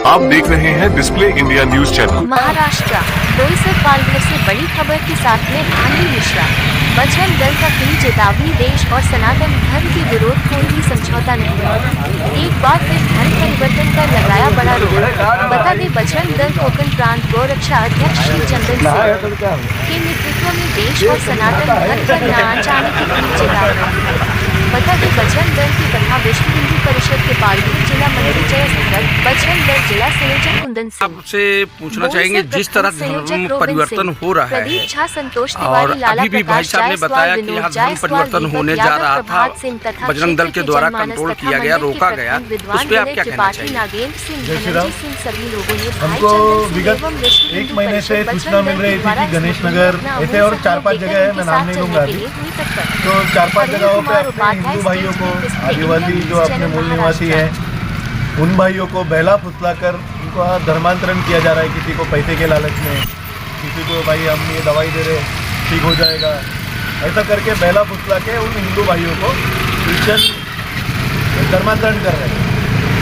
आप देख रहे हैं display India news channel. Maharashtra Boisar Palghar से बड़ी खबर के साथ में भानु मिश्रा। बजरंग दल का कई चेतावनी, देश और सनातन धर्म के विरोध कोई भी समझौता नहीं है। एक बार फिर धर्म परिवर्तन कर लगाया बड़ा रोक। बता दें, बजरंग दल कोकण प्रांत गौरक्षा अध्यक्ष श्री चंदन सिंह के नेतृत्व में देश और सनातन धर्म पर न जाने की कई चेतावनी। बता दें, बजरंग दल की कथा विश्व हिंदू परिषद के पालघर जिला मंत्री जय स्थल बजरंग दल जिला संयोजक कुंदन सिंह आपसे पूछना चाहेंगे, जिस तरह धर्म परिवर्तन हो रहा है और अभी भी भाई साहब ने बताया कि यहाँ धर्म परिवर्तन होने जा रहा था, बजरंग दल के द्वारा कंट्रोल किया गया, रोका गया, उस पर आप क्या कहना चाहिए? हमको विगत एक महीने से सूचना मिल रही थी कि गणेश नगर ऐसे और 4-5 जगह है, मैं नाम नहीं लूंगा अभी, तो 4-5 जगहों पे अपने हिंदू भाइयों को, आदिवासी जो अपने मूल निवासी है उन भाइयों को बहला फुसला कर उनको धर्मांतरण किया जा रहा है। किसी को पैसे के लालच में, किसी को भाई हम ये दवाई दे रहे ठीक हो जाएगा, ऐसा करके बहला फुसला के उन हिंदू भाइयों को क्रिश्चियन धर्मांतरण कर रहे हैं।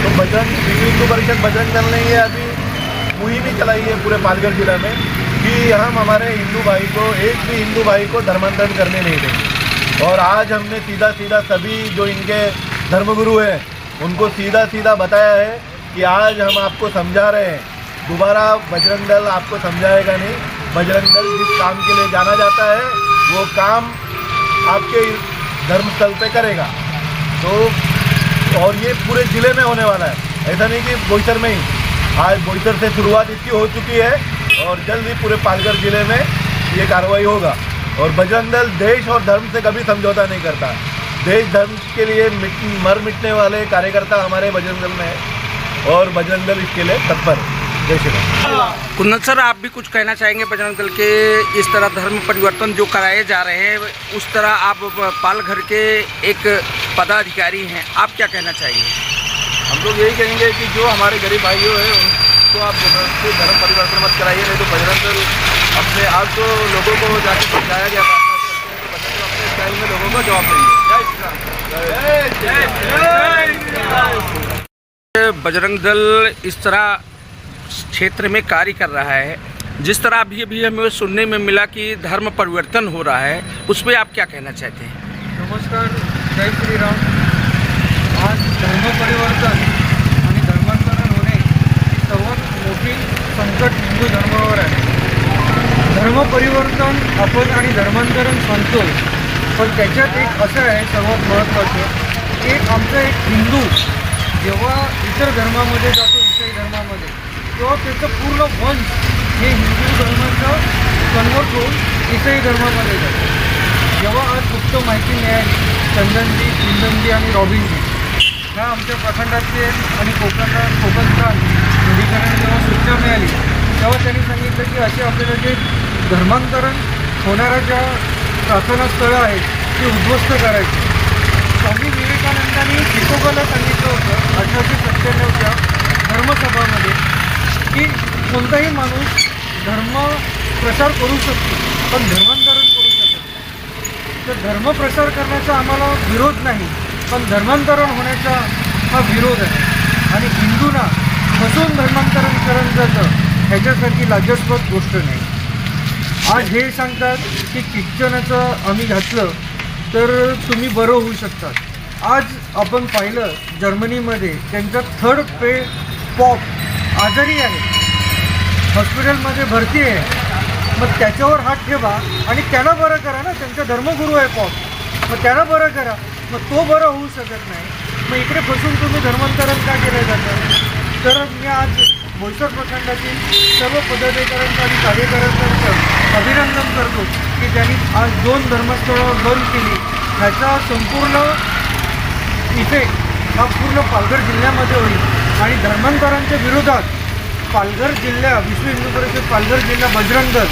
तो बजरंग विश्व हिंदू परिषद बजरंग दल ने ये अभी मुहिम भी चलाई है पूरे पालघर जिला में कि हम हमारे हिंदू भाई को, एक भी हिंदू भाई को धर्मांतरण करने नहीं देंगे। और आज हमने सीधा सीधा सभी जो इनके धर्मगुरु हैं उनको सीधा सीधा बताया है कि आज हम आपको समझा रहे हैं, दोबारा बजरंग दल आपको समझाएगा नहीं। बजरंग दल जिस काम के लिए जाना जाता है वो काम आपके धर्मस्थल पे करेगा। तो और ये पूरे ज़िले में होने वाला है, ऐसा नहीं कि बोईसर में ही। आज बोईसर से शुरुआत इसकी हो चुकी है और जल्द ही पूरे पालघर ज़िले में ये कार्रवाई होगा। और बजरंग दल देश और धर्म से कभी समझौता नहीं करता। देश धर्म के लिए मर मिटने वाले कार्यकर्ता हमारे बजरंग दल में है और बजरंग दल इसके लिए तत्पर है। जय श्री राम। कुंदन सर, आप भी कुछ कहना चाहेंगे? बजरंग दल के इस तरह धर्म परिवर्तन जो कराए जा रहे हैं, उस तरह आप पालघर के एक पदाधिकारी हैं, आप क्या कहना चाहेंगे? हम लोग यही कहेंगे कि जो हमारे गरीब भाइयों हैं उनको आप जबरदस्ती धर्म परिवर्तन मत कराइए, नहीं तो बजरंग दल अपने आप तो लोगों को जाके समझाया गया था, अपने स्टाइल में लोगों को जवाब देंगे। बजरंग दल इस तरह क्षेत्र में कार्य कर रहा है, जिस तरह अभी हमें सुनने में मिला कि धर्म परिवर्तन हो रहा है, उस पर आप क्या कहना चाहते हैं? नमस्कार, जय श्री राम। आज धर्म परिवर्तन आणि धर्मांतरण होणे ही सर्वात मोठी संकट हिंदू धर्मावर आहे। धर्म परिवर्तन आपण आणि धर्मांतरण सांगतो, पण त्याच्यात एक असं आहे सर्वात महत्त्वाचं, एक आमचा एक हिंदू जेव्हा इतर धर्मामध्ये जातो, ईसाई धर्मामध्ये, तेव्हा त्याचं पूर्ण वंश हे हिंदू धर्माचं कन्वर्ट होऊन ईसाई धर्मामध्ये जातो। जेव्हा आज गुप्त माहिती मिळाली, चंदनजी, कुंदनजी आणि रॉबिनजी ह्या आमच्या प्रखंडातले आणि कोकण प्रांत अधिकाऱ्यांना जेव्हा सूचना मिळाली तेव्हा त्यांनी सांगितलं की असे आपल्याला जे धर्मांतरण होणाऱ्या ज्या प्रार्थना स्थळं आहेत ती उद्ध्वस्त करायची। स्वामी विवेकानंदांनी शिकोबाला सांगितलं होतं 1897च्या धर्मसभामध्ये की कोणताही माणूस धर्म प्रसार करू शकतो पण धर्मांतरण करू शकत नाही। तर धर्म प्रसार करण्याचा आम्हाला विरोध नाही, पण धर्मांतरण होण्याचा हा विरोध आहे आणि हिंदूंना फसवून धर्मांतरण करून जातं ह्याच्यासारखी लाजास्पद गोष्ट नाही। आज हे सांगतात की ख्रिश्चनाचं आम्ही घातलं तर तुम्ही बरं होऊ शकतात। आज आपण पाहिलं जर्मनीमध्ये त्यांचा 3rd पे पॉप आजारी आहे, हॉस्पिटलमध्ये भरती आहे, मग त्याच्यावर हात ठेवा आणि त्याला बरं करा ना, त्यांचा धर्मगुरू आहे पॉप, मग त्याला बरं करा, मग तो बरं होऊ शकत नाही, मग इकडे फसून तुम्ही धर्मांतरण का केलं जातं? तर मी आज बोईसर प्रखंडातील सर्व पदाधिकाऱ्यांचं आणि कार्यकर्त्यांचं अभिनंदन करतो की त्यांनी आज 2 धर्मस्थळं बंद केली। ह्याचा संपूर्ण इफेक्ट हा पूर्ण पालघर जिल्ह्यामध्ये होईल आणि धर्मांतरांच्या विरोधात पालघर जिल्हा विश्व हिंदू परिषद पालघर जिल्हा बजरंग दल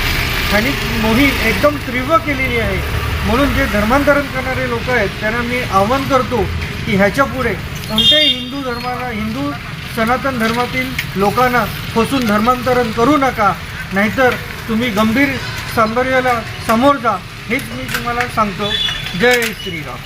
ह्यांनी मोहीम एकदम तीव्र केलेली आहे। म्हणून जे धर्मांतरण करणारे लोक आहेत त्यांना मी आवाहन करतो की ह्याच्या पुढे कोणत्याही हिंदू सनातन धर्मातील लोकांना फसून धर्मांतरण करू नका, नाहीतर तुम्ही गंभीर सामोर्याला समोर जा, हेच मी तुम्हाला सांगतो। जय श्रीराम।